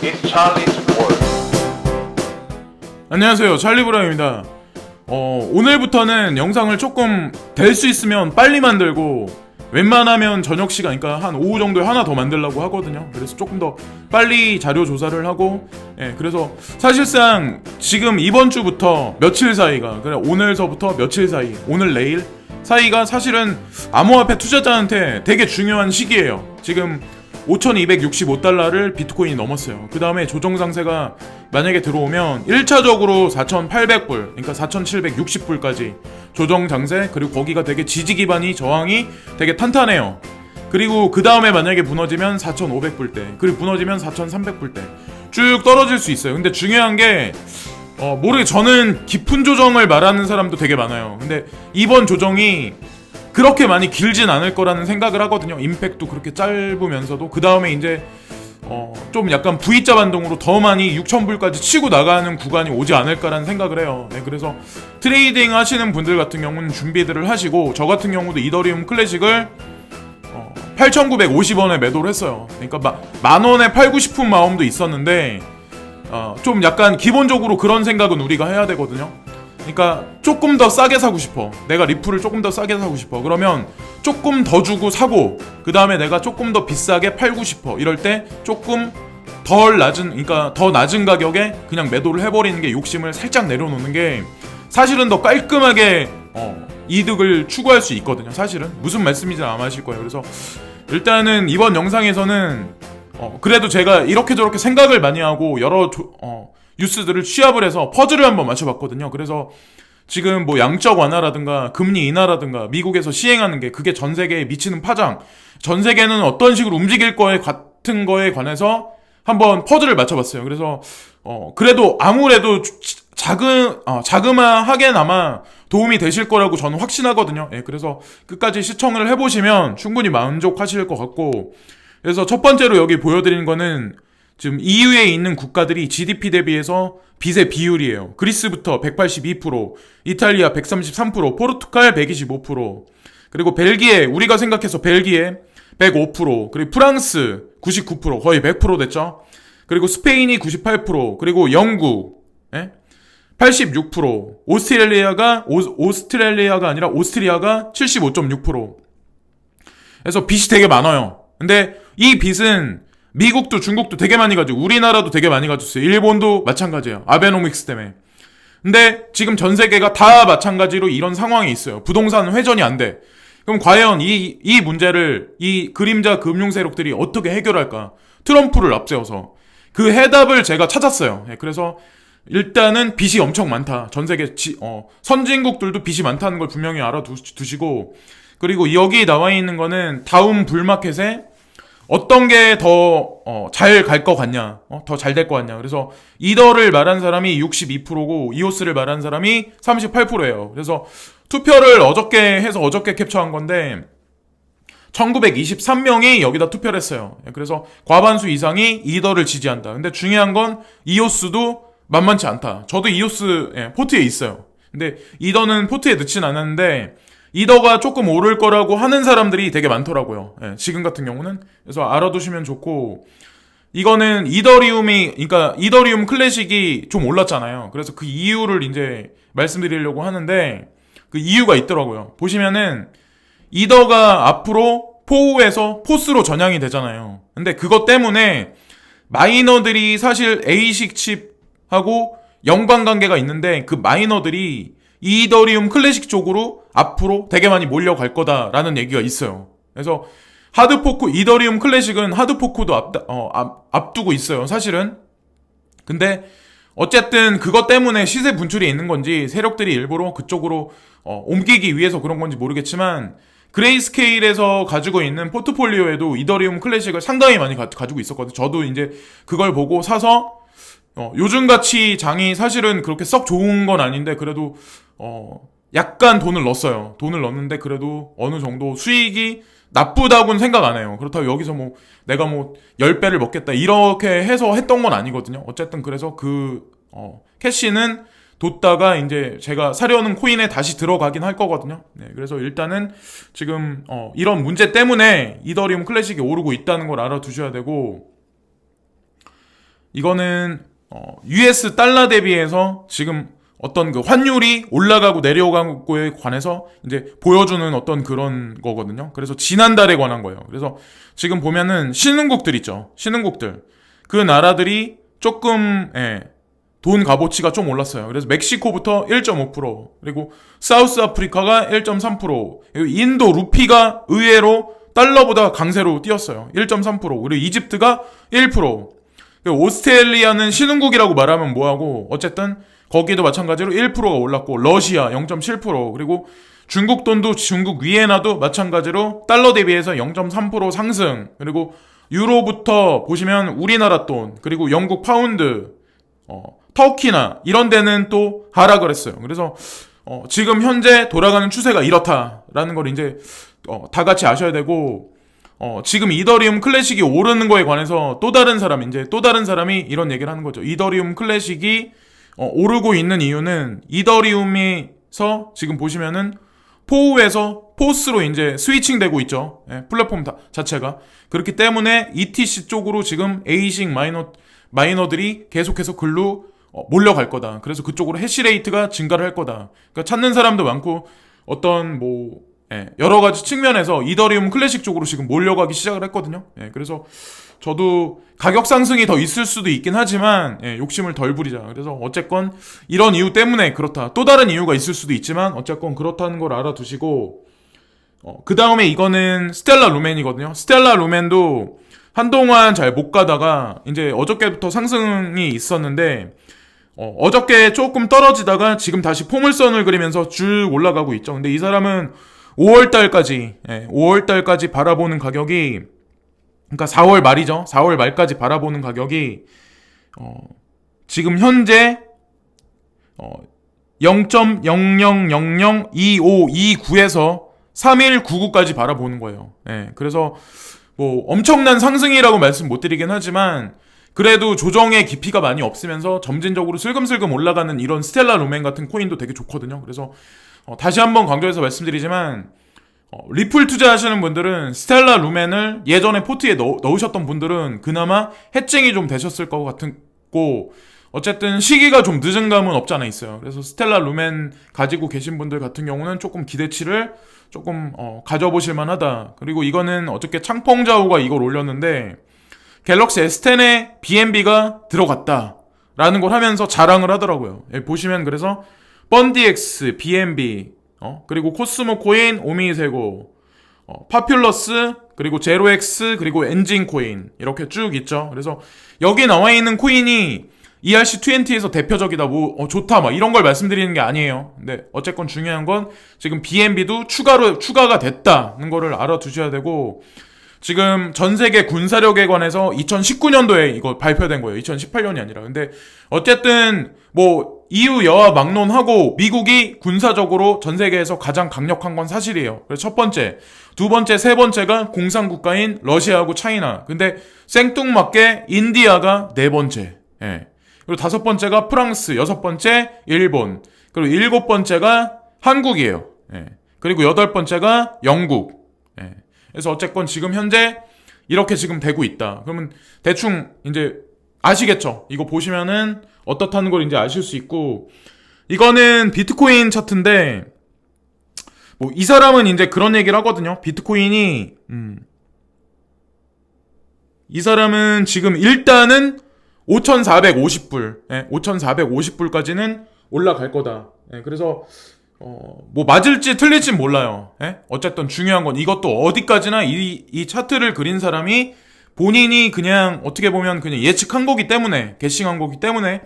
It's Charlie's World. 안녕하세요, 찰리브라입니다. 오늘부터는 영상을 조금 될 수 있으면 빨리 만들고 웬만하면 저녁 시간, 그러니까 한 오후 정도에 하나 더 만들려고 하거든요. 그래서 조금 더 빨리 자료 조사를 하고, 그래서 사실상 지금 이번 주부터 며칠 사이가, 그래 오늘서부터 며칠 사이, 오늘 내일 사이가 사실은 암호화폐 투자자한테 되게 중요한 시기예요. 지금 5,265달러를 비트코인이 넘었어요. 그 다음에 조정상세가 만약에 들어오면 1차적으로 4,800불, 그러니까 4,760불까지 조정장세, 그리고 거기가 되게 지지 기반이 저항이 되게 탄탄해요. 그리고 그 다음에 만약에 무너지면 4,500불대, 그리고 무너지면 4,300불대 쭉 떨어질 수 있어요. 근데 중요한 게 저는 깊은 조정을 말하는 사람도 되게 많아요. 근데 이번 조정이 그렇게 많이 길진 않을 거라는 생각을 하거든요. 임팩도 그렇게 짧으면서도 그 다음에 이제 좀 약간 V자 반동으로 더 많이 6,000불까지 치고 나가는 구간이 오지 않을까라는 생각을 해요. 그래서 트레이딩 하시는 분들 같은 경우는 준비들을 하시고, 저 같은 경우도 이더리움 클래식을 8,950원에 매도를 했어요. 그러니까 만원에 팔고 싶은 마음도 있었는데 좀 약간 기본적으로 그런 생각은 우리가 해야 되거든요. 그러니까 조금 더 싸게 사고 싶어. 내가 리플을 조금 더 싸게 사고 싶어. 그러면 조금 더 주고 사고, 그 다음에 내가 조금 더 비싸게 팔고 싶어. 이럴 때 조금 덜 낮은, 그러니까 더 낮은 가격에 그냥 매도를 해버리는 게, 욕심을 살짝 내려놓는 게 사실은 더 깔끔하게 이득을 추구할 수 있거든요. 사실은 무슨 말씀인지 아마 아실 거예요. 그래서 일단은 이번 영상에서는 그래도 제가 이렇게 저렇게 생각을 많이 하고 여러 뉴스들을 취합을 해서 퍼즐을 한번 맞춰봤거든요. 그래서 지금 뭐 양적 완화라든가 금리 인하라든가 미국에서 시행하는 게, 그게 전 세계에 미치는 파장, 전 세계는 어떤 식으로 움직일 거에 같은 거에 관해서 한번 퍼즐을 맞춰봤어요. 그래서 그래도 아무래도 자그마하게나마 도움이 되실 거라고 저는 확신하거든요. 그래서 끝까지 시청을 해보시면 충분히 만족하실 것 같고, 그래서 첫 번째로 여기 보여드리는 거는 지금 EU에 있는 국가들이 GDP 대비해서 빚의 비율이에요. 그리스부터 182%, 이탈리아 133%, 포르투갈 125%, 그리고 벨기에, 우리가 생각해서 벨기에 105%, 그리고 프랑스 99%, 거의 100% 됐죠. 그리고 스페인이 98%, 그리고 영국 86%, 오스트레일리아가 아니라 오스트리아가 75.6%. 그래서 빚이 되게 많아요. 근데 이 빚은 미국도 중국도 되게 많이 가지고, 우리나라도 되게 많이 가졌어요. 일본도 마찬가지예요. 아베노믹스 때문에. 근데 지금 전 세계가 다 마찬가지로 이런 상황이 있어요. 부동산 회전이 안 돼. 그럼 과연 이 문제를 이 그림자 금융 세력들이 어떻게 해결할까? 트럼프를 앞세워서 그 해답을 제가 찾았어요. 그래서 일단은 빚이 엄청 많다. 전 세계 선진국들도 빚이 많다는 걸 분명히 알아두시고, 그리고 여기 나와 있는 거는 다음 불마켓에 어떤 게 더 잘 갈 것 같냐, 더 잘 될 것 같냐. 그래서 이더를 말한 사람이 62%고 이오스를 말한 사람이 38%예요. 그래서 투표를 어저께 캡처한 건데 1923명이 여기다 투표를 했어요. 그래서 과반수 이상이 이더를 지지한다. 근데 중요한 건 이오스도 만만치 않다. 저도 이오스 포트에 있어요. 근데 이더는 포트에 넣진 않았는데 이더가 조금 오를 거라고 하는 사람들이 되게 많더라고요. 지금 같은 경우는. 그래서 알아두시면 좋고, 이거는 그러니까 이더리움 클래식이 좀 올랐잖아요. 그래서 그 이유를 이제 말씀드리려고 하는데, 그 이유가 있더라고요. 보시면은 이더가 앞으로 포우에서 포스로 전향이 되잖아요. 근데 그것 때문에 마이너들이 사실 A식 칩하고 연관관계가 있는데, 그 마이너들이 이더리움 클래식 쪽으로 앞으로 되게 많이 몰려갈 거다라는 얘기가 있어요. 그래서 하드포크, 이더리움 클래식은 하드포크도 앞두고 있어요, 사실은. 근데 어쨌든 그것 때문에 시세 분출이 있는 건지 세력들이 일부러 그쪽으로 옮기기 위해서 그런 건지 모르겠지만, 그레이스케일에서 가지고 있는 포트폴리오에도 이더리움 클래식을 상당히 많이 가지고 있었거든요. 저도 이제 그걸 보고 사서 요즘같이 장이 사실은 그렇게 썩 좋은 건 아닌데, 그래도 약간 돈을 넣었어요. 돈을 넣었는데 그래도 어느 정도 수익이 나쁘다고는 생각 안 해요. 그렇다고 여기서 내가 10배를 먹겠다 이렇게 해서 했던 건 아니거든요. 어쨌든 그래서 캐시는 뒀다가 이제 제가 사려는 코인에 다시 들어가긴 할 거거든요. 그래서 일단은 지금 이런 문제 때문에 이더리움 클래식이 오르고 있다는 걸 알아두셔야 되고, 이거는 US 달러 대비해서 지금 어떤 그 환율이 올라가고 내려가는 거에 관해서 이제 보여주는 어떤 그런 거거든요. 그래서 지난달에 관한 거예요. 그래서 지금 보면은 신흥국들 있죠. 신흥국들. 그 나라들이 조금, 돈 값어치가 좀 올랐어요. 그래서 멕시코부터 1.5%, 그리고 사우스 아프리카가 1.3%, 그리고 인도 루피가 의외로 달러보다 강세로 뛰었어요. 1.3%, 그리고 이집트가 1%, 그리고 오스트레일리아는 신흥국이라고 말하면 뭐하고, 어쨌든 거기도 마찬가지로 1%가 올랐고, 러시아 0.7%, 그리고 중국 돈도 중국 위에나도 마찬가지로 달러 대비해서 0.3% 상승, 그리고 유로부터 보시면 우리나라 돈, 그리고 영국 파운드, 터키나 이런 데는 또 하락을 했어요. 그래서 지금 현재 돌아가는 추세가 이렇다라는 걸 이제 다 같이 아셔야 되고, 지금 이더리움 클래식이 오르는 거에 관해서 또 다른 사람이 이런 얘기를 하는 거죠. 이더리움 클래식이 오르고 있는 이유는 이더리움에서 지금 보시면은 포우에서 포스로 이제 스위칭 되고 있죠. 플랫폼 자체가. 그렇기 때문에 ETC 쪽으로 지금 에이식 마이너들이 계속해서 글로 몰려갈 거다. 그래서 그쪽으로 해시레이트가 증가를 할 거다. 그러니까 찾는 사람도 많고 어떤 여러 가지 측면에서 이더리움 클래식 쪽으로 지금 몰려가기 시작을 했거든요. 그래서 저도 가격 상승이 더 있을 수도 있긴 하지만 욕심을 덜 부리자. 그래서 어쨌건 이런 이유 때문에 그렇다. 또 다른 이유가 있을 수도 있지만 어쨌건 그렇다는 걸 알아두시고, 그 다음에 이거는 스텔라 루멘이거든요. 스텔라 루멘도 한동안 잘 못 가다가 이제 어저께부터 상승이 있었는데, 어저께 조금 떨어지다가 지금 다시 포물선을 그리면서 쭉 올라가고 있죠. 근데 이 사람은 5월달까지 바라보는 가격이, 그러니까 4월 말이죠. 4월 말까지 바라보는 가격이 지금 현재 0.00002529에서 3199까지 바라보는 거예요. 그래서 뭐 엄청난 상승이라고 말씀 못 드리긴 하지만 그래도 조정의 깊이가 많이 없으면서 점진적으로 슬금슬금 올라가는 이런 스텔라 루멘 같은 코인도 되게 좋거든요. 그래서 다시 한번 강조해서 말씀드리지만, 리플 투자하시는 분들은 스텔라 루멘을 예전에 포트에 넣으셨던 분들은 그나마 해증이 좀 되셨을 것 같고, 어쨌든 시기가 좀 늦은 감은 없지 않아 있어요. 그래서 스텔라 루멘 가지고 계신 분들 같은 경우는 조금 기대치를 조금 가져보실 만하다. 그리고 이거는 어저께 창펑자오가 이걸 올렸는데 갤럭시 S10에 BNB가 들어갔다 라는 걸 하면서 자랑을 하더라고요. 보시면 그래서 펀디엑스, BNB, 그리고 코스모 코인, 오미세고, 파퓰러스, 그리고 제로엑스, 그리고 엔진 코인 이렇게 쭉 있죠. 그래서 여기 나와 있는 코인이 ERC20에서 대표적이다, 좋다, 이런 걸 말씀드리는 게 아니에요. 근데 어쨌건 중요한 건 지금 BNB도 추가가 됐다는 거를 알아두셔야 되고, 지금 전 세계 군사력에 관해서 2019년도에 이거 발표된 거예요. 2018년이 아니라. 근데 어쨌든 EU 여하 막론하고 미국이 군사적으로 전 세계에서 가장 강력한 건 사실이에요. 그래서 첫 번째, 두 번째, 세 번째가 공산국가인 러시아하고 차이나. 근데 생뚱맞게 인디아가 네 번째. 그리고 다섯 번째가 프랑스, 여섯 번째 일본, 그리고 일곱 번째가 한국이에요. 그리고 여덟 번째가 영국. 그래서 어쨌건 지금 현재 이렇게 지금 되고 있다. 그러면 대충 이제 아시겠죠? 이거 보시면은 어떻다는 걸 이제 아실 수 있고, 이거는 비트코인 차트인데, 이 사람은 이제 그런 얘기를 하거든요. 비트코인이, 이 사람은 지금 일단은 5,450불, 5,450불까지는 올라갈 거다. 그래서 맞을지 틀릴지 몰라요. 어쨌든 중요한 건 이것도 어디까지나 이 차트를 그린 사람이 본인이 그냥 어떻게 보면 그냥 예측한 거기 때문에, 게싱한 거기 때문에.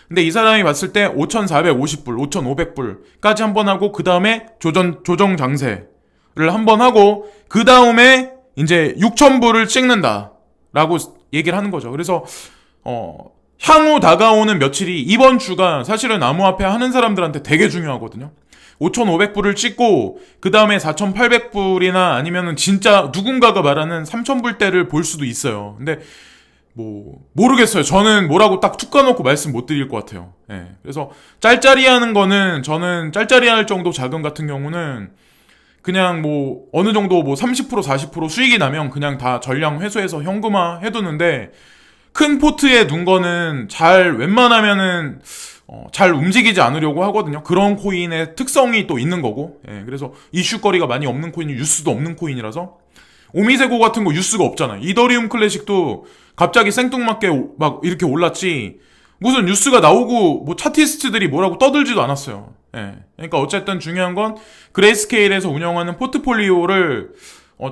근데 이 사람이 봤을 때 5,450불, 5,500불까지 한번 하고 그 다음에 조정 장세를 한번 하고 그 다음에 이제 6,000불을 찍는다라고 얘기를 하는 거죠. 그래서 향후 다가오는 며칠이 이번 주가 사실은 암호화폐 하는 사람들한테 되게 중요하거든요. 5,500불을 찍고 그 다음에 4,800불이나 아니면은 진짜 누군가가 말하는 3,000불대를 볼 수도 있어요. 근데 모르겠어요. 저는 뭐라고 딱 툭 까놓고 말씀 못 드릴 것 같아요. 그래서 짤짤이 하는 거는, 저는 짤짤이 할 정도 자금 같은 경우는 그냥 어느 정도 30% 40% 수익이 나면 그냥 다 전량 회수해서 현금화 해두는데, 큰 포트에 둔 거는 잘 웬만하면은 잘 움직이지 않으려고 하거든요. 그런 코인의 특성이 또 있는 거고. 예, 그래서 이슈거리가 많이 없는 코인이 뉴스도 없는 코인이라서 오미세고 같은 거 뉴스가 없잖아요. 이더리움 클래식도 갑자기 생뚱맞게 막 이렇게 올랐지 무슨 뉴스가 나오고 뭐 차티스트들이 뭐라고 떠들지도 않았어요. 예. 그러니까 어쨌든 중요한 건 그레이스케일에서 운영하는 포트폴리오를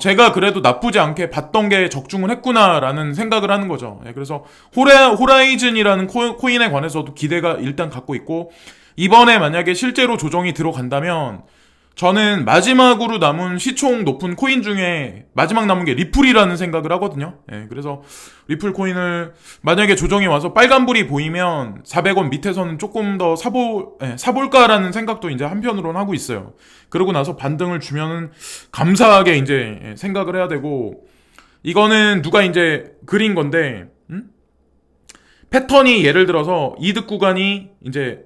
제가 그래도 나쁘지 않게 봤던 게 적중을 했구나라는 생각을 하는 거죠. 예, 그래서 호라이즌이라는 코인에 관해서도 기대가 일단 갖고 있고 이번에 만약에 실제로 조정이 들어간다면 저는 마지막으로 남은 시총 높은 코인 중에 마지막 남은 게 리플이라는 생각을 하거든요. 예, 그래서 리플 코인을 만약에 조정이 와서 빨간불이 보이면 400원 밑에서는 조금 더 사볼까라는 생각도 이제 한편으로는 하고 있어요. 그러고 나서 반등을 주면은 감사하게 이제 생각을 해야 되고 이거는 누가 이제 그린 건데 패턴이 예를 들어서 이득 구간이 이제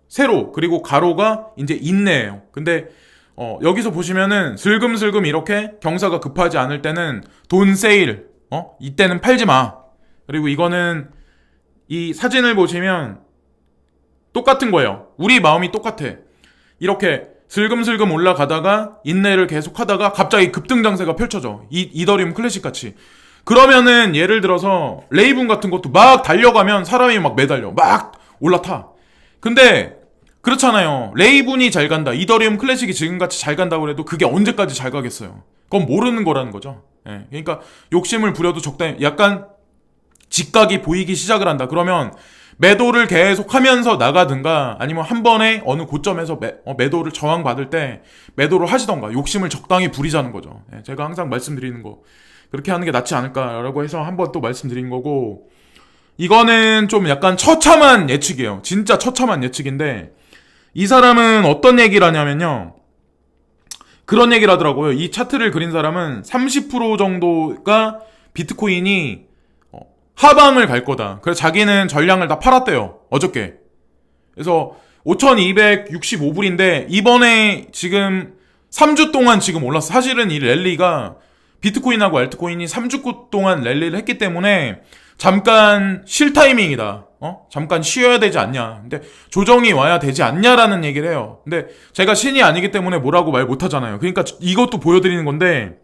세로 그리고 가로가 이제 인내예요. 근데 여기서 보시면은 슬금슬금 이렇게 경사가 급하지 않을 때는 돈 세일 이때는 팔지 마. 그리고 이거는 이 사진을 보시면 똑같은 거예요. 우리 마음이 똑같아. 이렇게 슬금슬금 올라가다가 인내를 계속 하다가 갑자기 급등 장세가 펼쳐져. 이더리움 클래식 같이. 그러면은 예를 들어서 레이븐 같은 것도 막 달려가면 사람이 막 매달려. 막 올라타. 근데 그렇잖아요. 레이븐이 잘 간다. 이더리움 클래식이 지금같이 잘 간다고 해도 그게 언제까지 잘 가겠어요. 그건 모르는 거라는 거죠. 예. 그러니까 욕심을 부려도 적당히 약간 직각이 보이기 시작을 한다. 그러면 매도를 계속 하면서 나가든가 아니면 한 번에 어느 고점에서 매도를 저항받을 때 매도를 하시던가 욕심을 적당히 부리자는 거죠. 예. 제가 항상 말씀드리는 거 그렇게 하는 게 낫지 않을까라고 해서 한 번 또 말씀드린 거고 이거는 좀 약간 처참한 예측이에요. 진짜 처참한 예측인데 이 사람은 어떤 얘기를 하냐면요. 그런 얘기를 하더라고요. 이 차트를 그린 사람은 30% 정도가 비트코인이 하방을 갈 거다. 그래서 자기는 전량을 다 팔았대요. 어저께. 그래서 5,265불인데 이번에 지금 3주 동안 지금 올랐어. 사실은 이 랠리가 비트코인하고 알트코인이 3주 동안 랠리를 했기 때문에 잠깐 쉴 타이밍이다. 잠깐 쉬어야 되지 않냐. 근데 조정이 와야 되지 않냐라는 얘기를 해요. 근데 제가 신이 아니기 때문에 뭐라고 말 못하잖아요. 그러니까 이것도 보여드리는 건데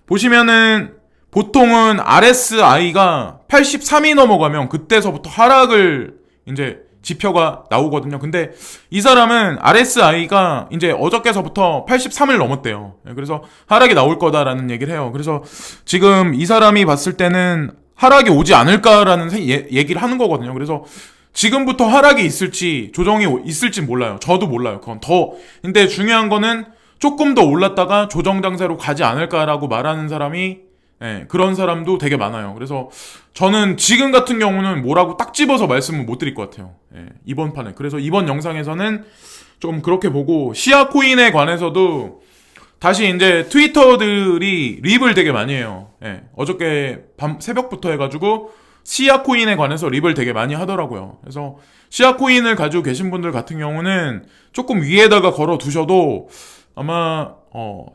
보시면은 보통은 RSI가 83이 넘어가면 그때서부터 하락을 이제 지표가 나오거든요. 근데 이 사람은 RSI가 이제 어저께서부터 83을 넘었대요. 그래서 하락이 나올 거다라는 얘기를 해요. 그래서 지금 이 사람이 봤을 때는 하락이 오지 않을까라는 얘기를 하는 거거든요. 그래서 지금부터 하락이 있을지 조정이 있을지 몰라요. 저도 몰라요. 그건 근데 중요한 거는 조금 더 올랐다가 조정 장세로 가지 않을까라고 말하는 사람이 그런 사람도 되게 많아요. 그래서 저는 지금 같은 경우는 뭐라고 딱 집어서 말씀을 못 드릴 것 같아요. 이번 판에. 그래서 이번 영상에서는 좀 그렇게 보고 시아 코인에 관해서도 다시 이제 트위터들이 립을 되게 많이 해요. 어저께 새벽부터 해가지고 시아 코인에 관해서 립을 되게 많이 하더라고요. 그래서 시아 코인을 가지고 계신 분들 같은 경우는 조금 위에다가 걸어 두셔도 아마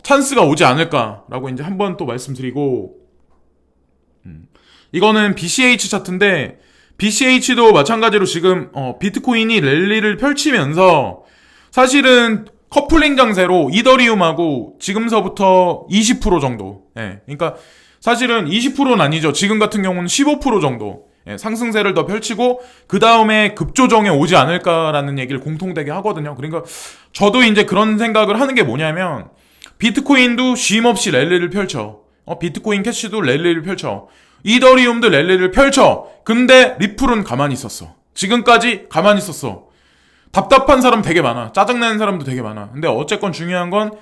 찬스가 오지 않을까라고 이제 한번 또 말씀드리고 이거는 BCH 차트인데 BCH도 마찬가지로 지금 비트코인이 랠리를 펼치면서 사실은 커플링 장세로 이더리움하고 지금서부터 20% 정도. 그러니까 사실은 20%는 아니죠. 지금 같은 경우는 15% 정도. 상승세를 더 펼치고 그 다음에 급조정에 오지 않을까라는 얘기를 공통되게 하거든요. 그러니까 저도 이제 그런 생각을 하는 게 뭐냐면 비트코인도 쉼없이 랠리를 펼쳐. 비트코인 캐시도 랠리를 펼쳐. 이더리움도 랠리를 펼쳐. 근데 리플은 가만히 있었어. 지금까지 가만히 있었어. 답답한 사람 되게 많아. 짜증나는 사람도 되게 많아. 근데 어쨌건 중요한 건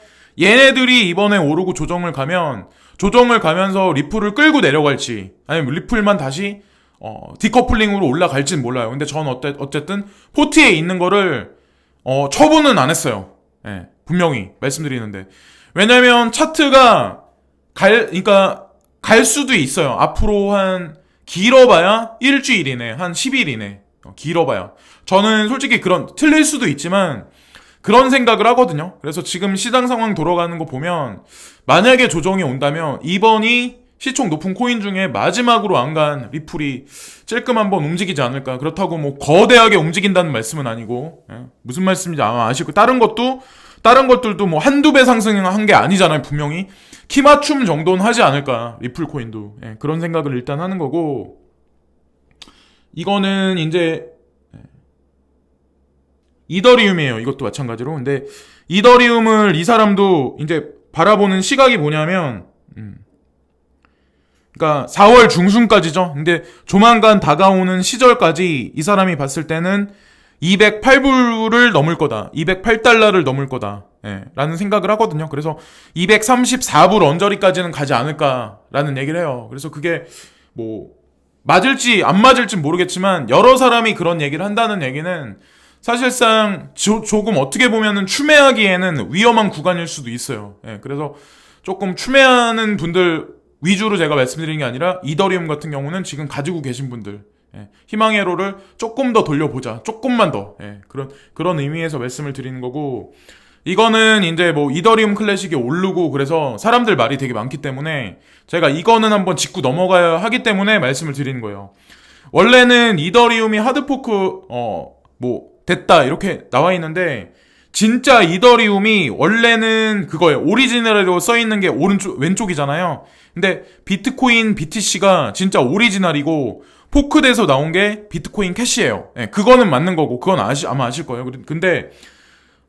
얘네들이 이번에 오르고 조정을 가면서 리플을 끌고 내려갈지 아니면 리플만 다시 디커플링으로 올라갈지는 몰라요. 근데 전 어쨌든 포트에 있는 거를 처분은 안 했어요. 분명히 말씀드리는데 왜냐면 차트가 그러니까 갈 수도 있어요. 앞으로 한 길어봐야 일주일 이내, 한 10일 이내. 길어봐야. 저는 솔직히 틀릴 수도 있지만 그런 생각을 하거든요. 그래서 지금 시장 상황 돌아가는 거 보면 만약에 조정이 온다면 이번이 시총 높은 코인 중에 마지막으로 안 간 리플이 찔끔 한번 움직이지 않을까. 그렇다고 뭐 거대하게 움직인다는 말씀은 아니고, 예, 무슨 말씀인지 아마 아실 거예요. 다른 것들도 뭐 한두 배 상승한 게 아니잖아요. 분명히 키 맞춤 정도는 하지 않을까, 리플 코인도. 예, 그런 생각을 일단 하는 거고, 이거는 이제 이더리움이에요. 이것도 마찬가지로. 근데 이더리움을 이 사람도 이제 바라보는 시각이 뭐냐면, 그러니까 4월 중순까지죠. 근데 조만간 다가오는 시절까지 이 사람이 봤을 때는 208불을 넘을 거다. 208달러를 넘을 거다. 예, 라는 생각을 하거든요. 그래서 234불 언저리까지는 가지 않을까라는 얘기를 해요. 그래서 그게 뭐 맞을지 안 맞을지 모르겠지만 여러 사람이 그런 얘기를 한다는 얘기는 사실상 조금 어떻게 보면은 추매하기에는 위험한 구간일 수도 있어요. 예, 그래서 조금 추매하는 분들 위주로 제가 말씀드리는 게 아니라 이더리움 같은 경우는 지금 가지고 계신 분들, 예, 희망의 로를 조금 더 돌려보자, 조금만 더, 예, 그런 의미에서 말씀을 드리는 거고, 이거는 이제 뭐 이더리움 클래식이 오르고 그래서 사람들 말이 되게 많기 때문에 제가 이거는 한번 짚고 넘어가야 하기 때문에 말씀을 드리는 거예요. 원래는 이더리움이 하드포크 뭐 됐다 이렇게 나와 있는데, 진짜 이더리움이 원래는 그거예요. 오리지널로 써 있는 게 왼쪽이잖아요. 근데 비트코인 BTC가 진짜 오리지널이고 포크돼서 나온 게 비트코인 캐시예요. 예, 그거는 맞는 거고 그건 아마 아실 거예요. 근데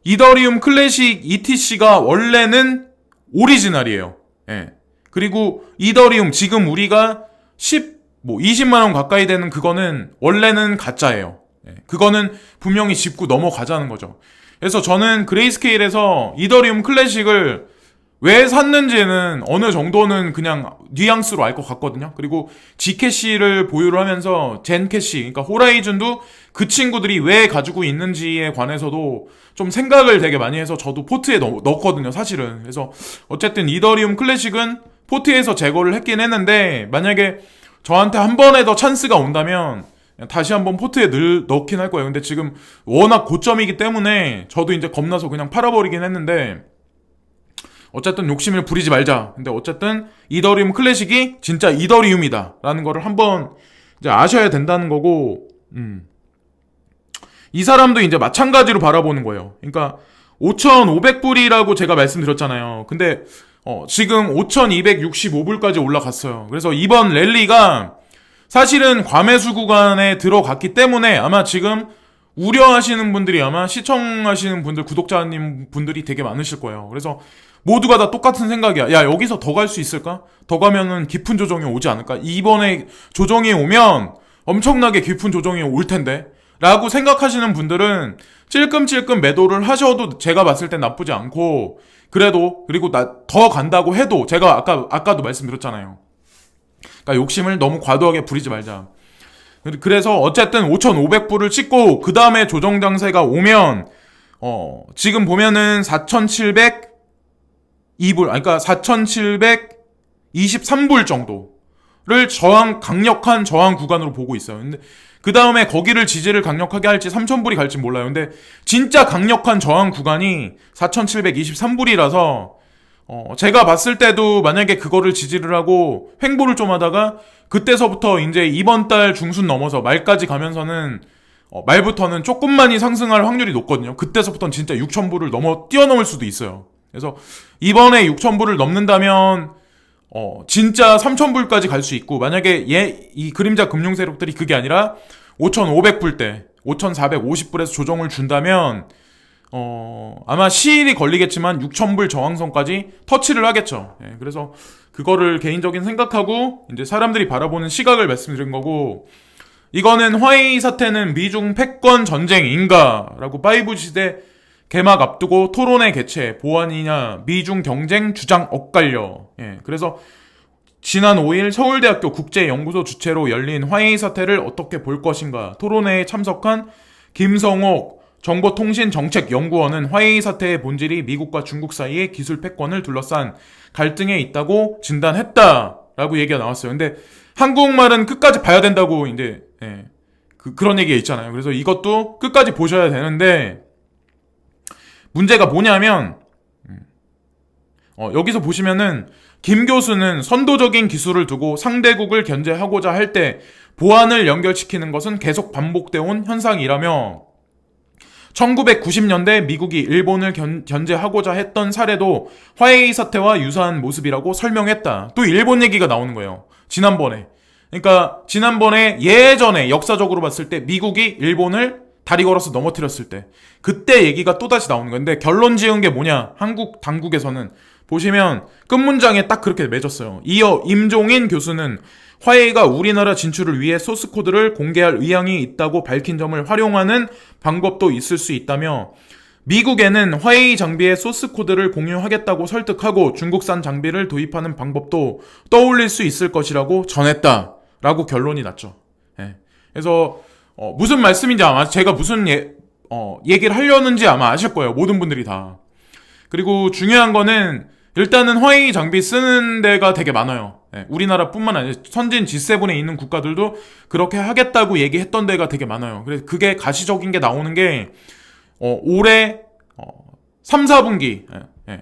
이더리움 클래식 ETC가 원래는 오리지널이에요. 예. 그리고 이더리움 지금 우리가 20만 원 가까이 되는 그거는 원래는 가짜예요. 예. 그거는 분명히 짚고 넘어가자는 거죠. 그래서 저는 그레이스케일에서 이더리움 클래식을 왜 샀는지는 어느 정도는 그냥 뉘앙스로 알 것 같거든요. 그리고 G캐시를 보유를 하면서 젠캐시, 그러니까 호라이즌도 그 친구들이 왜 가지고 있는지에 관해서도 좀 생각을 되게 많이 해서 저도 포트에 넣었거든요, 사실은. 그래서 어쨌든 이더리움 클래식은 포트에서 제거를 했긴 했는데, 만약에 저한테 한 번에 더 찬스가 온다면 다시 한번 포트에 넣긴 할 거예요. 근데 지금 워낙 고점이기 때문에 저도 이제 겁나서 그냥 팔아버리긴 했는데, 어쨌든 욕심을 부리지 말자. 근데 어쨌든 이더리움 클래식이 진짜 이더리움이다 라는 거를 한번 이제 아셔야 된다는 거고, 이 사람도 이제 마찬가지로 바라보는 거예요. 그러니까 5,500불이라고 제가 말씀드렸잖아요. 근데 지금 5,265불까지 올라갔어요. 그래서 이번 랠리가 사실은 과매수 구간에 들어갔기 때문에 아마 지금 우려하시는 분들이, 아마 시청하시는 분들, 구독자님 분들이 되게 많으실 거예요. 그래서 모두가 다 똑같은 생각이야. 야, 여기서 더 갈 수 있을까? 더 가면은 깊은 조정이 오지 않을까? 이번에 조정이 오면 엄청나게 깊은 조정이 올 텐데 라고 생각하시는 분들은 찔끔찔끔 매도를 하셔도 제가 봤을 땐 나쁘지 않고, 그리고 더 간다고 해도 제가 아까도 말씀드렸잖아요. 그러니까 욕심을 너무 과도하게 부리지 말자. 그래서 어쨌든 5,500불을 찍고 그 다음에 조정 장세가 오면 지금 보면은 4,702불, 그러니까 4,723불 정도를 강력한 저항 구간으로 보고 있어요. 근데 그 다음에 거기를 지지를 강력하게 할지 3,000불이 갈지 몰라요. 근데 진짜 강력한 저항 구간이 4,723불이라서 제가 봤을 때도 만약에 그거를 지지를 하고 횡보를 좀 하다가 그때서부터 이제 이번 달 중순 넘어서 말까지 가면서는 말부터는 조금만이 상승할 확률이 높거든요. 그때서부터는 진짜 6,000불을 뛰어넘을 수도 있어요. 그래서 이번에 6,000불을 넘는다면 진짜 3,000불까지 갈 수 있고, 만약에 이 그림자 금융 세력들이 그게 아니라 5,500불대, 5,450불에서 조정을 준다면 아마 시일이 걸리겠지만 6,000불 저항선까지 터치를 하겠죠. 예, 그래서 그거를 개인적인 생각하고 이제 사람들이 바라보는 시각을 말씀드린 거고, 이거는 화웨이 사태는 미중 패권 전쟁인가라고 5G 시대 개막 앞두고 토론회 개최, 보안이냐 미중 경쟁 주장 엇갈려. 예, 그래서 지난 5일 서울대학교 국제연구소 주최로 열린 화웨이 사태를 어떻게 볼 것인가 토론회에 참석한 김성옥 정보통신정책연구원은 화웨이 사태의 본질이 미국과 중국 사이의 기술 패권을 둘러싼 갈등에 있다고 진단했다라고 얘기가 나왔어요. 근데 한국말은 끝까지 봐야 된다고 이제 그런 얘기가 있잖아요. 그래서 이것도 끝까지 보셔야 되는데, 문제가 뭐냐면 여기서 보시면은 김 교수는 선도적인 기술을 두고 상대국을 견제하고자 할 때 보안을 연결시키는 것은 계속 반복되어 온 현상이라며 1990년대 미국이 일본을 견제하고자 했던 사례도 화웨이 사태와 유사한 모습이라고 설명했다. 또 일본 얘기가 나오는 거예요. 지난번에. 그러니까 지난번에 예전에 역사적으로 봤을 때 미국이 일본을 다리 걸어서 넘어뜨렸을 때 그때 얘기가 또다시 나오는 건데 결론 지은 게 뭐냐? 한국 당국에서는 보시면 끝문장에 딱 그렇게 맺었어요. 이어 임종인 교수는 화웨이가 우리나라 진출을 위해 소스코드를 공개할 의향이 있다고 밝힌 점을 활용하는 방법도 있을 수 있다며 미국에는 화웨이 장비의 소스코드를 공유하겠다고 설득하고 중국산 장비를 도입하는 방법도 떠올릴 수 있을 것이라고 전했다 라고 결론이 났죠. 예. 그래서 무슨 말씀인지 아마 제가 무슨 얘기를 하려는지 아마 아실 거예요. 모든 분들이 다. 그리고 중요한 거는 일단은 화웨이 장비 쓰는 데가 되게 많아요. 네, 우리나라뿐만 아니라 선진 G7에 있는 국가들도 그렇게 하겠다고 얘기했던 데가 되게 많아요. 그래서 그게 가시적인 게 나오는 게 올해 3, 4분기,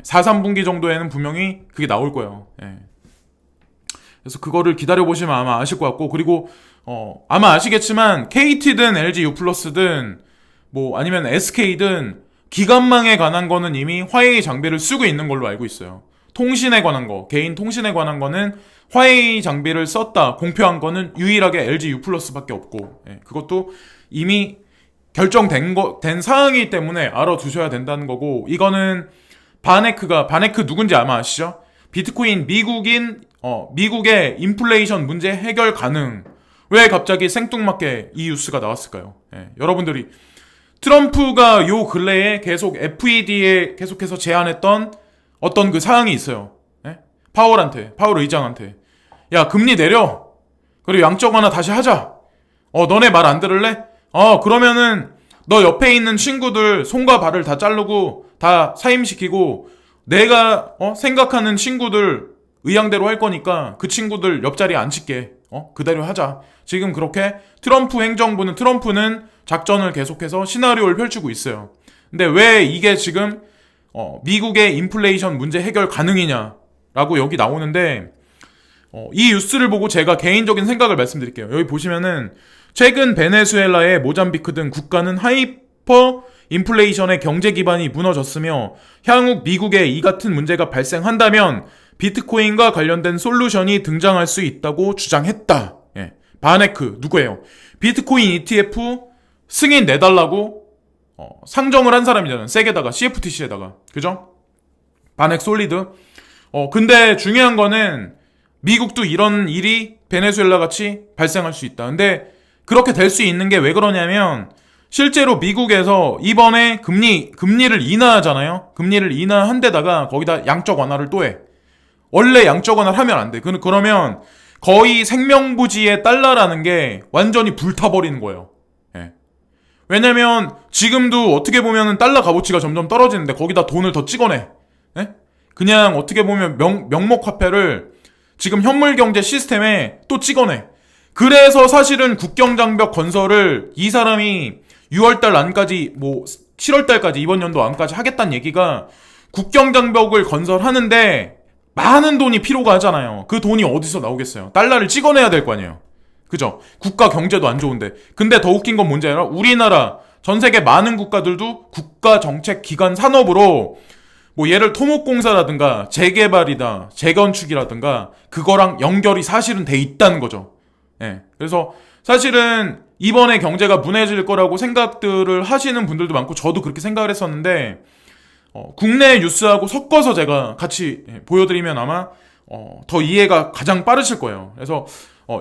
4, 3분기 정도에는 분명히 그게 나올 거예요. 그래서 그거를 기다려보시면 아마 아실 것 같고, 그리고 아마 아시겠지만 KT든 LG U+든 뭐 아니면 SK든 기관망에 관한 거는 이미 화웨이 장비를 쓰고 있는 걸로 알고 있어요. 통신에 관한 거, 개인 통신에 관한 거는 화웨이 장비를 썼다 공표한 거는 유일하게 LG U+밖에 없고, 그것도 이미 결정된 사항이기 때문에 알아두셔야 된다는 거고, 이거는 바네크 누군지 아마 아시죠? 비트코인 미국의 인플레이션 문제 해결 가능. 왜 갑자기 생뚱맞게 이 뉴스가 나왔을까요? 여러분들이 트럼프가 요 근래에 계속 FED에 계속해서 제안했던 어떤 그 사항이 있어요. 파월 의장한테. 야, 금리 내려. 그리고 양적 완화 다시 하자. 너네 말 안 들을래? 그러면은 너 옆에 있는 친구들 손과 발을 다 자르고 다 사임시키고 내가 생각하는 친구들 의향대로 할 거니까 그 친구들 옆자리에 앉힐게. 그대로 하자. 지금 그렇게 트럼프는 작전을 계속해서 시나리오를 펼치고 있어요. 근데 왜 이게 지금 미국의 인플레이션 문제 해결 가능이냐라고 여기 나오는데, 이 뉴스를 보고 제가 개인적인 생각을 말씀드릴게요. 여기 보시면은 최근 베네수엘라의 모잠비크 등 국가는 하이퍼 인플레이션의 경제 기반이 무너졌으며 향후 미국에 이 같은 문제가 발생한다면 비트코인과 관련된 솔루션이 등장할 수 있다고 주장했다. 바네크 누구예요? 비트코인 ETF 승인 내달라고 상정을 한 사람이잖아요. 세게다가 CFTC에다가, 그죠? 바넥 솔리드. 근데 중요한 거는 미국도 이런 일이 베네수엘라 같이 발생할 수 있다. 근데 그렇게 될 수 있는 게 왜 그러냐면 실제로 미국에서 이번에 금리를 인하하잖아요. 금리를 인하한 데다가 거기다 양적 완화를 또 해. 원래 양적 완화를 하면 안 돼. 그러면 거의 생명부지의 달러라는 게 완전히 불타버리는 거예요. 왜냐면 지금도 어떻게 보면 달러 값어치가 점점 떨어지는데 거기다 돈을 더 찍어내. 그냥 어떻게 보면 명목 화폐를 지금 현물경제 시스템에 또 찍어내. 그래서 사실은 국경장벽 건설을 이 사람이 6월달 안까지 7월달까지 이번 연도 안까지 하겠다는 얘기가 국경장벽을 건설하는데 많은 돈이 필요가 하잖아요. 그 돈이 어디서 나오겠어요? 달러를 찍어내야 될 거 아니에요. 그죠? 국가 경제도 안 좋은데. 근데 더 웃긴 건 뭔지 알아? 우리나라, 전 세계 많은 국가들도 국가정책기관 산업으로 예를 토목공사라든가 재개발이다, 재건축이라든가 그거랑 연결이 사실은 돼 있다는 거죠. 그래서 사실은 이번에 경제가 무너질 거라고 생각들을 하시는 분들도 많고 저도 그렇게 생각을 했었는데 국내 뉴스하고 섞어서 제가 같이 보여드리면 아마 더 이해가 가장 빠르실 거예요. 그래서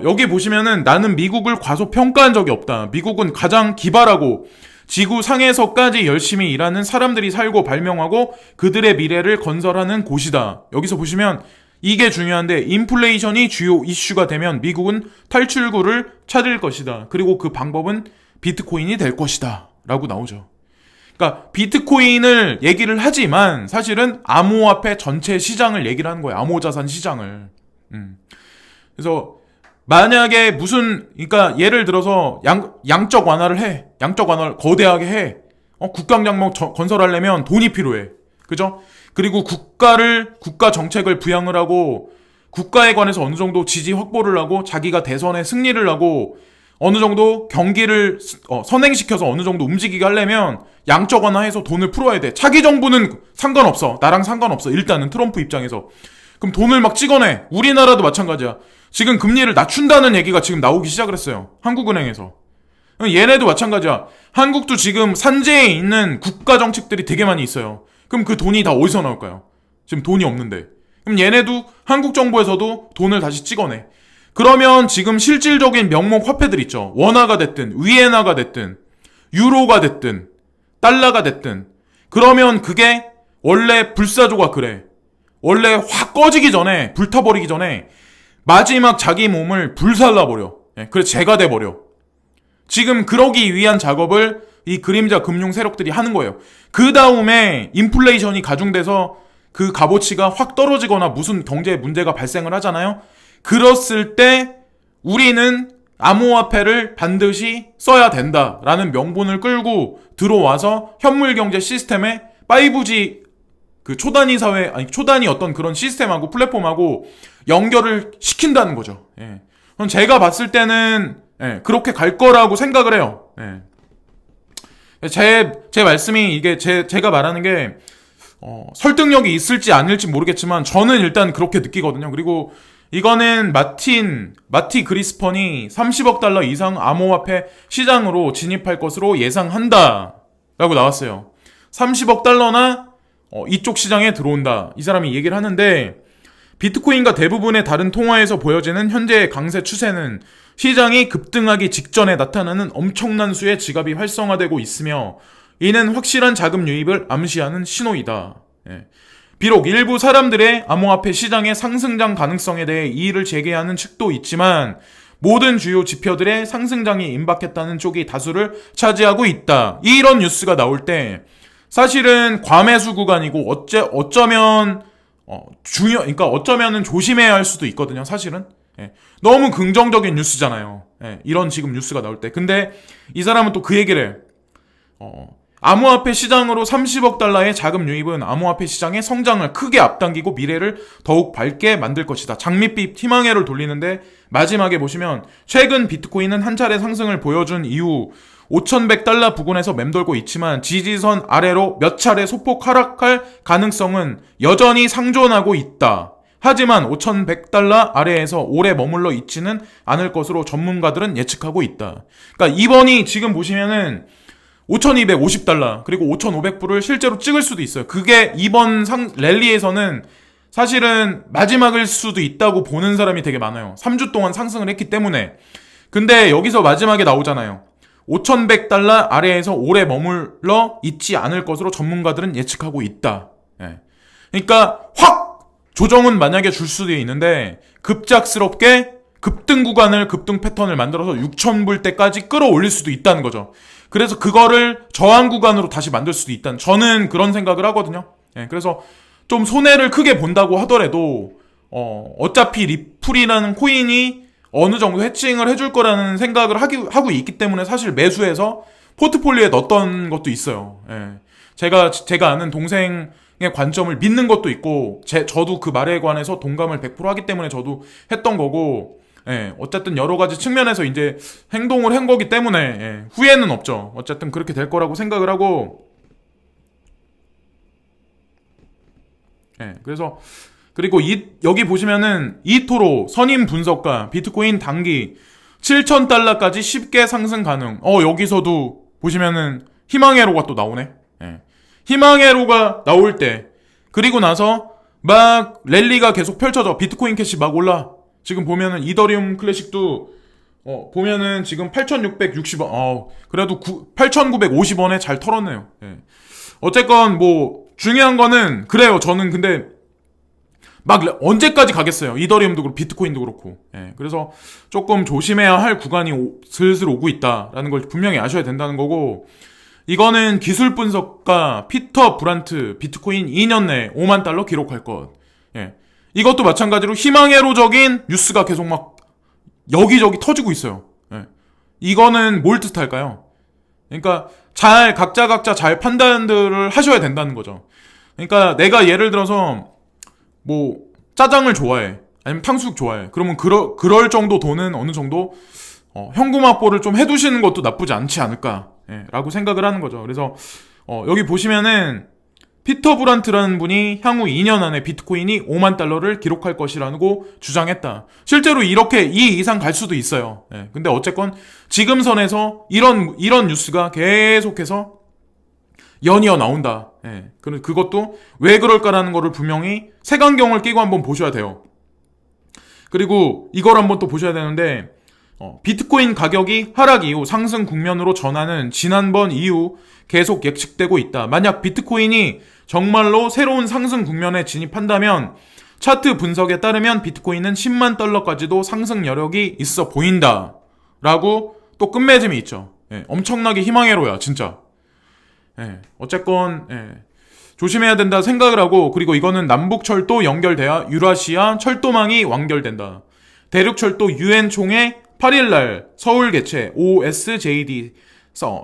여기 보시면은 나는 미국을 과소평가한 적이 없다. 미국은 가장 기발하고 지구 상에서까지 열심히 일하는 사람들이 살고 발명하고 그들의 미래를 건설하는 곳이다. 여기서 보시면 이게 중요한데 인플레이션이 주요 이슈가 되면 미국은 탈출구를 찾을 것이다. 그리고 그 방법은 비트코인이 될 것이다. 라고 나오죠. 그러니까 비트코인을 얘기를 하지만 사실은 암호화폐 전체 시장을 얘기를 하는 거예요. 암호자산 시장을. 그래서 만약에 그러니까 예를 들어서 양적 완화를 해. 양적 완화를 거대하게 해. 국강장목 건설하려면 돈이 필요해. 그죠? 그리고 국가 정책을 부양을 하고 국가에 관해서 어느 정도 지지 확보를 하고 자기가 대선에 승리를 하고 어느 정도 경기를 선행시켜서 어느 정도 움직이게 하려면 양적 완화해서 돈을 풀어야 돼. 차기 정부는 상관없어. 나랑 상관없어. 일단은 트럼프 입장에서. 그럼 돈을 막 찍어내. 우리나라도 마찬가지야. 지금 금리를 낮춘다는 얘기가 지금 나오기 시작을 했어요. 한국은행에서. 얘네도 마찬가지야. 한국도 지금 산재에 있는 국가 정책들이 되게 많이 있어요. 그럼 그 돈이 다 어디서 나올까요? 지금 돈이 없는데. 그럼 얘네도 한국 정부에서도 돈을 다시 찍어내. 그러면 지금 실질적인 명목 화폐들 있죠. 원화가 됐든 위엔화가 됐든 유로가 됐든 달러가 됐든 그러면 그게 원래 불사조가 그래. 원래 확 꺼지기 전에 불타버리기 전에 마지막 자기 몸을 불살라버려. 그래서 재가 돼버려. 지금 그러기 위한 작업을 이 그림자 금융 세력들이 하는 거예요. 그 다음에 인플레이션이 가중돼서 그 값어치가 확 떨어지거나 무슨 경제 문제가 발생을 하잖아요. 그랬을 때 우리는 암호화폐를 반드시 써야 된다라는 명분을 끌고 들어와서 현물경제 시스템에 5G 그 초단위 사회, 아니 초단위 어떤 그런 시스템하고 플랫폼하고 연결을 시킨다는 거죠. 예. 그럼 제가 봤을 때는 그렇게 갈 거라고 생각을 해요. 제 말씀이 이게 제가 말하는 게 설득력이 있을지 아닐지 모르겠지만 저는 일단 그렇게 느끼거든요. 그리고 이거는 마티 그리스펀이 30억 달러 이상 암호화폐 시장으로 진입할 것으로 예상한다 라고 나왔어요. 30억 달러나 이쪽 시장에 들어온다. 이 사람이 얘기를 하는데 비트코인과 대부분의 다른 통화에서 보여지는 현재의 강세 추세는 시장이 급등하기 직전에 나타나는 엄청난 수의 지갑이 활성화되고 있으며 이는 확실한 자금 유입을 암시하는 신호이다. 비록 일부 사람들의 암호화폐 시장의 상승장 가능성에 대해 이의를 제기하는 측도 있지만 모든 주요 지표들의 상승장이 임박했다는 쪽이 다수를 차지하고 있다. 이런 뉴스가 나올 때 사실은 과매수 구간이고 어쩌면 그러니까 어쩌면은 조심해야 할 수도 있거든요. 사실은 너무 긍정적인 뉴스잖아요. 이런 지금 뉴스가 나올 때. 근데 이 사람은 또 그 얘기를 해. 암호화폐 시장으로 30억 달러의 자금 유입은 암호화폐 시장의 성장을 크게 앞당기고 미래를 더욱 밝게 만들 것이다. 장밋빛 희망회를 돌리는데 마지막에 보시면 최근 비트코인은 한 차례 상승을 보여준 이후 5,100달러 부근에서 맴돌고 있지만 지지선 아래로 몇 차례 소폭 하락할 가능성은 여전히 상존하고 있다. 하지만 5,100달러 아래에서 오래 머물러 있지는 않을 것으로 전문가들은 예측하고 있다. 그러니까 이번이 지금 보시면은 5,250달러 그리고 5,500불을 실제로 찍을 수도 있어요. 그게 이번 랠리에서는 사실은 마지막일 수도 있다고 보는 사람이 되게 많아요. 3주 동안 상승을 했기 때문에. 근데 여기서 마지막에 나오잖아요. 5,100달러 아래에서 오래 머물러 있지 않을 것으로 전문가들은 예측하고 있다. 그러니까 확 조정은 만약에 줄 수도 있는데 급작스럽게 급등 구간을 급등 패턴을 만들어서 6,000불 때까지 끌어올릴 수도 있다는 거죠. 그래서 그거를 저항 구간으로 다시 만들 수도 있다는, 저는 그런 생각을 하거든요. 그래서 좀 손해를 크게 본다고 하더라도 어차피 리플이라는 코인이 어느 정도 해칭을 해줄 거라는 생각을 하고 있기 때문에 사실 매수해서 포트폴리오에 넣었던 것도 있어요. 제가 아는 동생의 관점을 믿는 것도 있고 저도 그 말에 관해서 동감을 100% 하기 때문에 저도 했던 거고, 어쨌든 여러 가지 측면에서 이제 행동을 한 거기 때문에 후회는 없죠. 어쨌든 그렇게 될 거라고 생각을 하고, 그래서 그리고 여기 보시면은 이토로 선임 분석가 비트코인 단기 7,000달러까지 쉽게 상승 가능. 여기서도 보시면은 희망회로가 또 나오네. 희망회로가 나올 때, 그리고 나서 막 랠리가 계속 펼쳐져. 비트코인 캐시 막 올라. 지금 보면은 이더리움 클래식도 보면은 지금 8,660원. 그래도 8,950원에 잘 털었네요. 어쨌건 뭐 중요한 거는 그래요. 저는 근데 막 언제까지 가겠어요. 이더리움도 그렇고 비트코인도 그렇고. 그래서 조금 조심해야 할 구간이 슬슬 오고 있다라는 걸 분명히 아셔야 된다는 거고, 이거는 기술 분석가 피터 브란트 비트코인 2년 내에 5만 달러 기록할 것. 이것도 마찬가지로 희망회로적인 뉴스가 계속 막 여기저기 터지고 있어요. 이거는 뭘 뜻할까요? 그러니까 각자 잘 판단들을 하셔야 된다는 거죠. 그러니까 내가 예를 들어서 뭐 짜장을 좋아해. 아니면 탕수육 좋아해. 그러면 그럴 정도 돈은 어느 정도 현금 확보를 좀 해두시는 것도 나쁘지 않지 않을까, 라고 생각을 하는 거죠. 그래서 여기 보시면은 피터 브란트라는 분이 향후 2년 안에 비트코인이 5만 달러를 기록할 것이라고 주장했다. 실제로 이렇게 이 이상 갈 수도 있어요. 근데 어쨌건 지금 선에서 이런 뉴스가 계속해서 연이어 나온다. 그것도 왜 그럴까라는 거를 분명히 색안경을 끼고 한번 보셔야 돼요. 그리고 이걸 한번 또 보셔야 되는데, 비트코인 가격이 하락 이후 상승 국면으로 전환은 지난번 이후 계속 예측되고 있다. 만약 비트코인이 정말로 새로운 상승 국면에 진입한다면 차트 분석에 따르면 비트코인은 10만 달러까지도 상승 여력이 있어 보인다. 라고 또 끝맺음이 있죠. 엄청나게 희망회로야, 진짜. 어쨌건, 조심해야 된다 생각을 하고, 그리고 이거는 남북철도 연결돼야 유라시아 철도망이 완결된다. 대륙철도 UN 총회 8일날 서울 개최 OSJD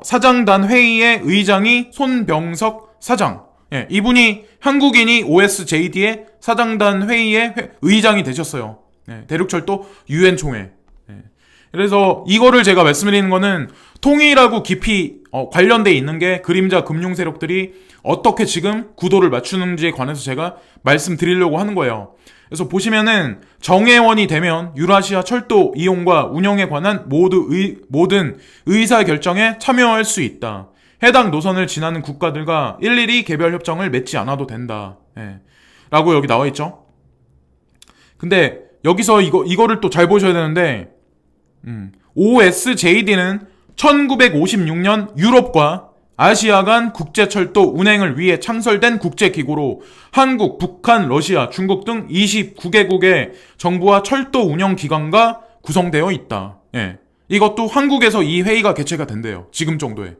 사장단 회의의 의장이 손병석 사장. 이분이 한국인이 OSJD의 사장단 회의의 의장이 되셨어요. 대륙철도 UN 총회. 그래서 이거를 제가 말씀드리는 거는 통일하고 깊이 관련돼 있는 게 그림자 금융 세력들이 어떻게 지금 구도를 맞추는지에 관해서 제가 말씀드리려고 하는 거예요. 그래서 보시면은 정회원이 되면 유라시아 철도 이용과 운영에 관한 모든 의사 결정에 참여할 수 있다. 해당 노선을 지나는 국가들과 일일이 개별 협정을 맺지 않아도 된다. 라고 여기 나와 있죠. 근데 여기서 이거를 또 잘 보셔야 되는데, OSJD는 1956년 유럽과 아시아 간 국제철도 운행을 위해 창설된 국제기구로 한국, 북한, 러시아, 중국 등 29개국의 정부와 철도 운영기관과 구성되어 있다. 이것도 한국에서 이 회의가 개최가 된대요. 지금 정도에.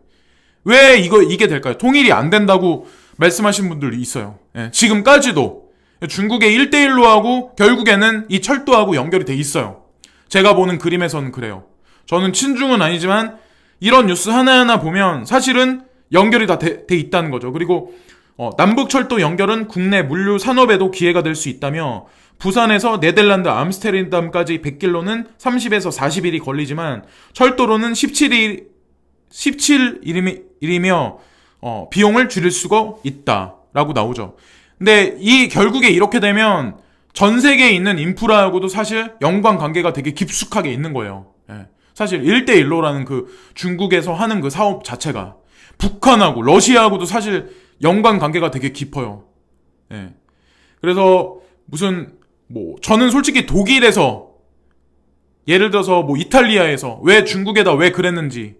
왜 이게 될까요? 통일이 안 된다고 말씀하신 분들이 있어요. 지금까지도 중국의 1대1로 하고 결국에는 이 철도하고 연결이 돼 있어요. 제가 보는 그림에서는 그래요. 저는 친중은 아니지만 이런 뉴스 하나하나 보면 사실은 연결이 다 돼 있다는 거죠. 그리고 남북철도 연결은 국내 물류 산업에도 기회가 될 수 있다며 부산에서 네덜란드 암스테르담까지 100km는 30에서 40일이 걸리지만 철도로는 17일이며 비용을 줄일 수가 있다라고 나오죠. 근데 결국에 이렇게 되면 전 세계에 있는 인프라하고도 사실 연관관계가 되게 깊숙하게 있는 거예요. 사실 1대1로라는 그 중국에서 하는 그 사업 자체가 북한하고 러시아하고도 사실 연관관계가 되게 깊어요. 그래서 저는 솔직히 독일에서 예를 들어서 이탈리아에서 왜 중국에다 왜 그랬는지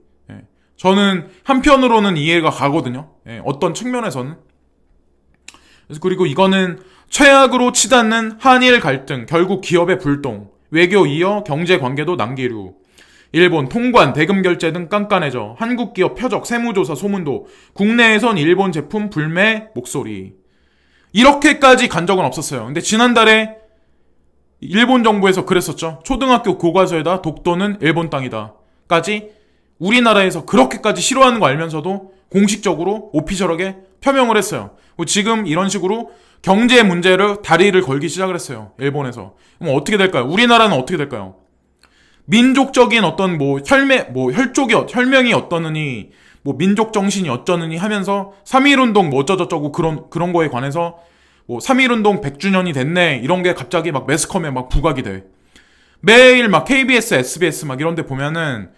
저는 한편으로는 이해가 가거든요. 어떤 측면에서는. 그리고 이거는 최악으로 치닫는 한일 갈등, 결국 기업의 불똥, 외교 이어 경제 관계도 난기류, 일본 통관, 대금 결제 등 깐깐해져 한국 기업 표적, 세무조사 소문도, 국내에선 일본 제품 불매 목소리. 이렇게까지 간 적은 없었어요. 근데 지난달에 일본 정부에서 그랬었죠. 초등학교 교과서에다 독도는 일본 땅이다 까지 우리나라에서 그렇게까지 싫어하는 거 알면서도 공식적으로 오피셜하게 표명을 했어요. 지금 이런 식으로 경제 문제를 다리를 걸기 시작을 했어요. 일본에서. 그럼 어떻게 될까요? 우리나라는 어떻게 될까요? 민족적인 어떤 혈명이 어떠느니, 민족 정신이 어쩌느니 하면서 3.1운동 어쩌저쩌고 그런 거에 관해서 3.1운동 100주년이 됐네 이런 게 갑자기 매스컴에 부각이 돼. 매일 KBS, SBS 이런 데 보면은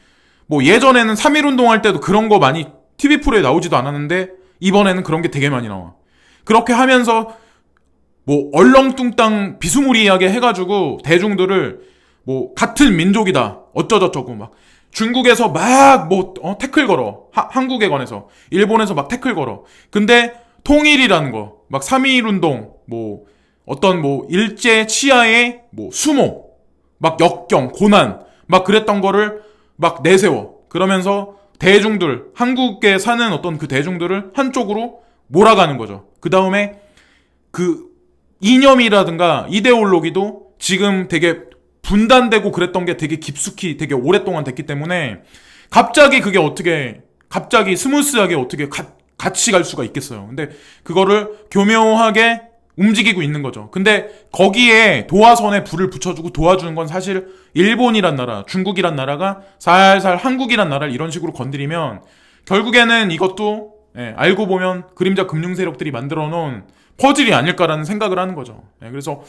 예전에는 3.1운동 할 때도 그런 거 많이 TV 프로에 나오지도 않았는데 이번에는 그런 게 되게 많이 나와. 그렇게 하면서 얼렁뚱땅 비스무리하게 해가지고 대중들을 같은 민족이다 어쩌저쩌고 중국에서 태클 걸어. 한국에 관해서 일본에서 태클 걸어. 근데 통일이라는 거 3.1운동 어떤 일제 치하의 수모 역경 고난 그랬던 거를 내세워. 그러면서 대중들, 한국에 사는 어떤 그 대중들을 한쪽으로 몰아가는 거죠. 그 다음에 그 이념이라든가 이데올로기도 지금 되게 분단되고 그랬던 게 되게 깊숙이 되게 오랫동안 됐기 때문에 갑자기 그게 갑자기 스무스하게 어떻게 같이 갈 수가 있겠어요. 근데 그거를 교묘하게 움직이고 있는 거죠. 근데 거기에 도화선에 불을 붙여주고 도와주는 건 사실 일본이란 나라, 중국이란 나라가 살살 한국이란 나라를 이런 식으로 건드리면 결국에는 이것도 알고 보면 그림자 금융 세력들이 만들어 놓은 퍼즐이 아닐까라는 생각을 하는 거죠. 그래서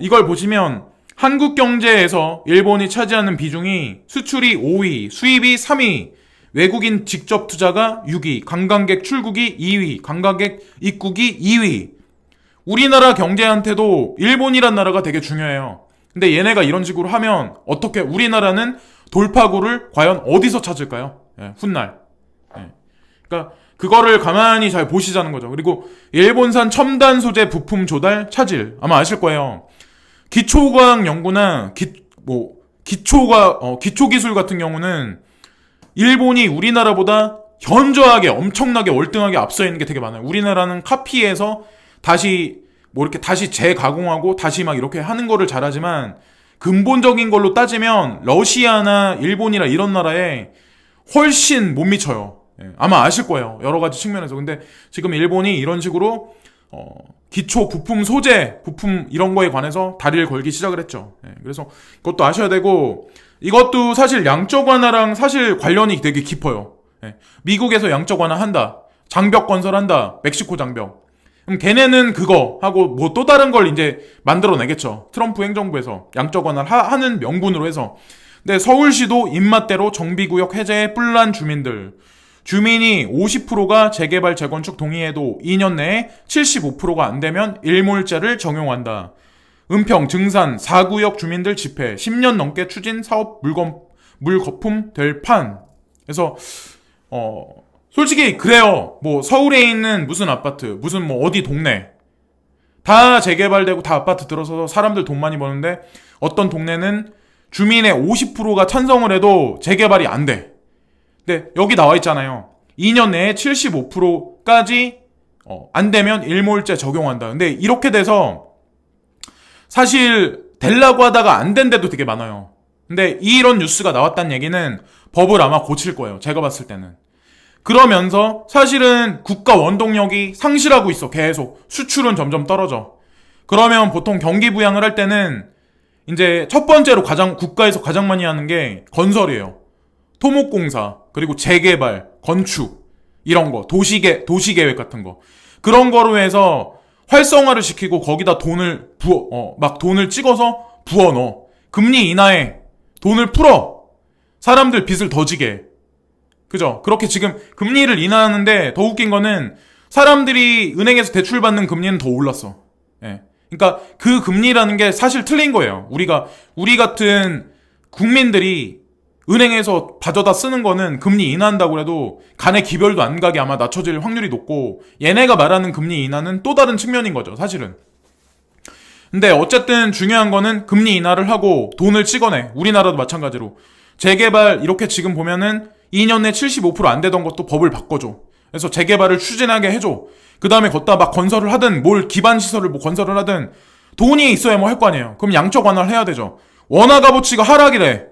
이걸 보시면 한국 경제에서 일본이 차지하는 비중이 수출이 5위, 수입이 3위, 외국인 직접 투자가 6위, 관광객 출국이 2위, 관광객 입국이 2위. 우리나라 경제한테도 일본이란 나라가 되게 중요해요. 근데 얘네가 이런 식으로 하면 어떻게 우리나라는 돌파구를 과연 어디서 찾을까요? 훗날. 그러니까 그거를 가만히 잘 보시자는 거죠. 그리고 일본산 첨단 소재 부품 조달 차질 아마 아실 거예요. 기초과학 연구나 기초기술 같은 경우는 일본이 우리나라보다 현저하게 엄청나게 월등하게 앞서 있는 게 되게 많아요. 우리나라는 카피해서 다시 다시 재가공하고 다시 막 이렇게 하는 거를 잘하지만 근본적인 걸로 따지면 러시아나 일본이나 이런 나라에 훨씬 못 미쳐요. 아마 아실 거예요. 여러 가지 측면에서. 근데 지금 일본이 이런 식으로 기초 부품 소재, 부품 이런 거에 관해서 다리를 걸기 시작을 했죠. 그래서 그것도 아셔야 되고 이것도 사실 양적 완화랑 사실 관련이 되게 깊어요. 미국에서 양적 완화 한다. 장벽 건설한다. 멕시코 장벽. 그럼 걔네는 그거 하고 뭐 또 다른 걸 이제 만들어내겠죠. 트럼프 행정부에서 양적 완화를 하는 명분으로 해서. 근데 서울시도 입맛대로 정비구역 해제에 뿔난 주민이 50%가 재개발 재건축 동의해도 2년 내에 75%가 안 되면 일몰제를 적용한다. 은평, 증산, 4구역 주민들 집회 10년 넘게 추진 사업 물거품 될 판. 그래서 솔직히 그래요. 뭐 서울에 있는 무슨 아파트, 무슨 뭐 어디 동네 다 재개발되고 다 아파트 들어서서 사람들 돈 많이 버는데 어떤 동네는 주민의 50%가 찬성을 해도 재개발이 안 돼. 근데 여기 나와 있잖아요. 2년 내에 75%까지 안 되면 일몰제 적용한다. 근데 이렇게 돼서 사실 되려고 하다가 안 된 데도 되게 많아요. 근데 이런 뉴스가 나왔다는 얘기는 법을 아마 고칠 거예요. 제가 봤을 때는. 그러면서 사실은 국가 원동력이 상실하고 있어. 계속. 수출은 점점 떨어져. 그러면 보통 경기 부양을 할 때는 이제 첫 번째로 국가에서 가장 많이 하는 게 건설이에요. 토목공사, 그리고 재개발, 건축, 이런 거, 도시계획 같은 거. 그런 거로 해서 활성화를 시키고 거기다 돈을 돈을 찍어서 부어 넣어. 금리 인하해. 돈을 풀어. 사람들 빚을 더 지게. 그죠? 그렇게 지금 금리를 인하하는데 더 웃긴 거는 사람들이 은행에서 대출받는 금리는 더 올랐어. 그러니까 그 금리라는 게 사실 틀린 거예요. 우리 같은 국민들이 은행에서 가져다 쓰는 거는 금리 인하한다고 해도 간에 기별도 안 가게 아마 낮춰질 확률이 높고 얘네가 말하는 금리 인하는 또 다른 측면인 거죠, 사실은. 근데 어쨌든 중요한 거는 금리 인하를 하고 돈을 찍어내. 우리나라도 마찬가지로. 재개발 이렇게 지금 보면은 2년 내 75%안 되던 것도 법을 바꿔줘. 그래서 재개발을 추진하게 해줘. 그 다음에 걷다 막 건설을 하든 뭘 기반시설을 뭐 건설을 하든 돈이 있어야 뭐 할 거 아니에요. 그럼 양적 완화를 해야 되죠. 원화 값어치가 하락이래.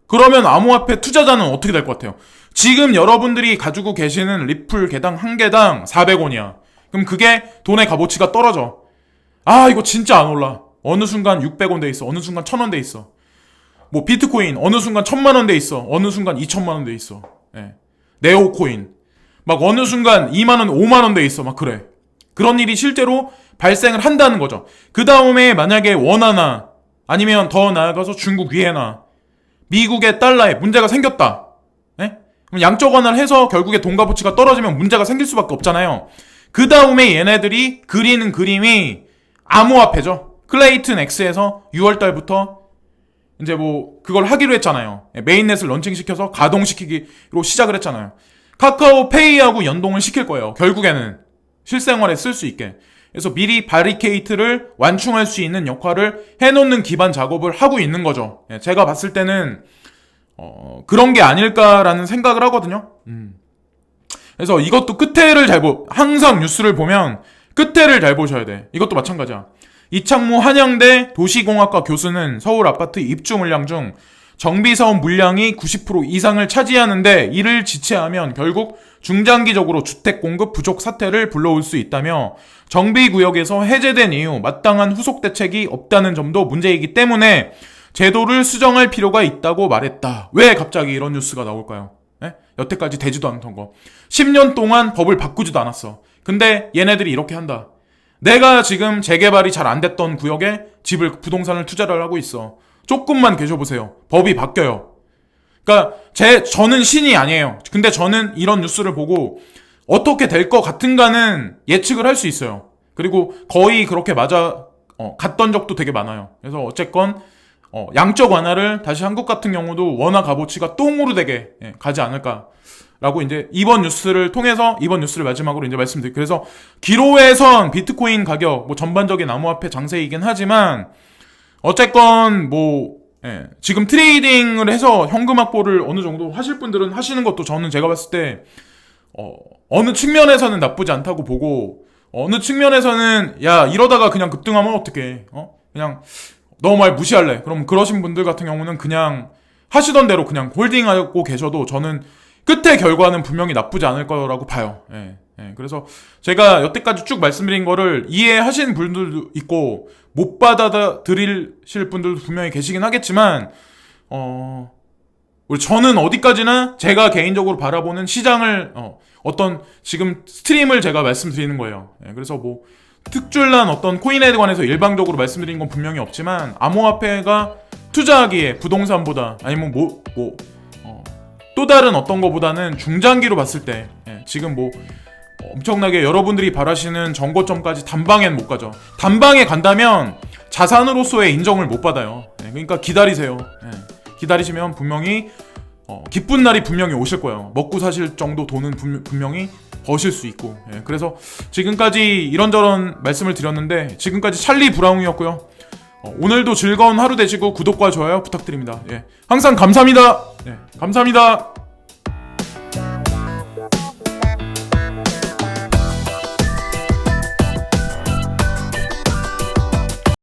그러면 암호화폐 투자자는 어떻게 될 것 같아요? 지금 여러분들이 가지고 계시는 리플 개당 한 개당 400원이야. 그럼 그게 돈의 값어치가 떨어져. 아, 이거 진짜 안 올라. 어느 순간 600원 돼 있어. 어느 순간 1000원 돼 있어. 뭐 비트코인 어느 순간 1000만원 돼 있어. 어느 순간 2000만원 돼 있어. 네오코인 막 어느 순간 2만원 5만원 돼 있어. 막 그래. 그런 일이 실제로 발생을 한다는 거죠. 그 다음에 만약에 원화나 아니면 더 나아가서 중국 위에나 미국의 달러에 문제가 생겼다. 그럼 양적 완화를 해서 결국에 돈 값어치가 떨어지면 문제가 생길 수밖에 없잖아요. 그 다음에 얘네들이 그리는 그림이 암호화폐죠. 클레이튼 X에서 6월달부터 이제 뭐 그걸 하기로 했잖아요. 메인넷을 런칭시켜서 가동시키기로 시작을 했잖아요. 카카오페이하고 연동을 시킬 거예요. 결국에는 실생활에 쓸 수 있게. 그래서 미리 바리케이트를 완충할 수 있는 역할을 해놓는 기반 작업을 하고 있는 거죠. 제가 봤을 때는 그런 게 아닐까라는 생각을 하거든요. 그래서 이것도 끝에를 항상 뉴스를 보면 끝에를 잘 보셔야 돼. 이것도 마찬가지야. 이창무 한양대 도시공학과 교수는 서울 아파트 입주 물량 중 정비사업 물량이 90% 이상을 차지하는데 이를 지체하면 결국 중장기적으로 주택 공급 부족 사태를 불러올 수 있다며 정비구역에서 해제된 이후 마땅한 후속 대책이 없다는 점도 문제이기 때문에 제도를 수정할 필요가 있다고 말했다. 왜 갑자기 이런 뉴스가 나올까요? 예? 여태까지 되지도 않던 거. 10년 동안 법을 바꾸지도 않았어. 근데 얘네들이 이렇게 한다. 내가 지금 재개발이 잘 안 됐던 구역에 부동산을 투자를 하고 있어. 조금만 계셔보세요. 법이 바뀌어요. 그러니까 저는 신이 아니에요. 근데 저는 이런 뉴스를 보고 어떻게 될 것 같은가는 예측을 할 수 있어요. 그리고 거의 그렇게 갔던 적도 되게 많아요. 그래서 어쨌건 양적 완화를 다시 한국 같은 경우도 원화 값어치가 똥으로 되게 가지 않을까라고 이제 이번 뉴스를 마지막으로 이제 말씀드릴게요. 그래서 기로에선 비트코인 가격, 뭐 전반적인 암호화폐 장세이긴 하지만 어쨌건 지금 트레이딩을 해서 현금 확보를 어느 정도 하실 분들은 하시는 것도 저는 제가 봤을 때 어느 측면에서는 나쁘지 않다고 보고 어느 측면에서는 야 이러다가 그냥 급등하면 어떡해 그냥 너 말 무시할래. 그럼 그러신 분들 같은 경우는 그냥 하시던 대로 그냥 홀딩하고 계셔도 저는 끝의 결과는 분명히 나쁘지 않을 거라고 봐요. 그래서 제가 여태까지 쭉 말씀드린 거를 이해하신 분들도 있고 못 받아들이실 분들도 분명히 계시긴 하겠지만 저는 어디까지나 제가 개인적으로 바라보는 시장을 어떤 지금 스트림을 제가 말씀드리는 거예요. 그래서 특출난 어떤 코인에 관해서 일방적으로 말씀드린 건 분명히 없지만 암호화폐가 투자하기에 부동산보다 아니면 또 다른 어떤 거보다는 중장기로 봤을 때 지금 엄청나게 여러분들이 바라시는 정고점까지 단방엔 못 가죠. 단방에 간다면 자산으로서의 인정을 못 받아요. 그러니까 기다리세요. 기다리시면 분명히 기쁜 날이 분명히 오실 거예요. 먹고 사실 정도 돈은 분명히 버실 수 있고. 그래서 지금까지 이런저런 말씀을 드렸는데 지금까지 찰리 브라운이었고요. 오늘도 즐거운 하루 되시고 구독과 좋아요 부탁드립니다. 항상 감사합니다. 감사합니다.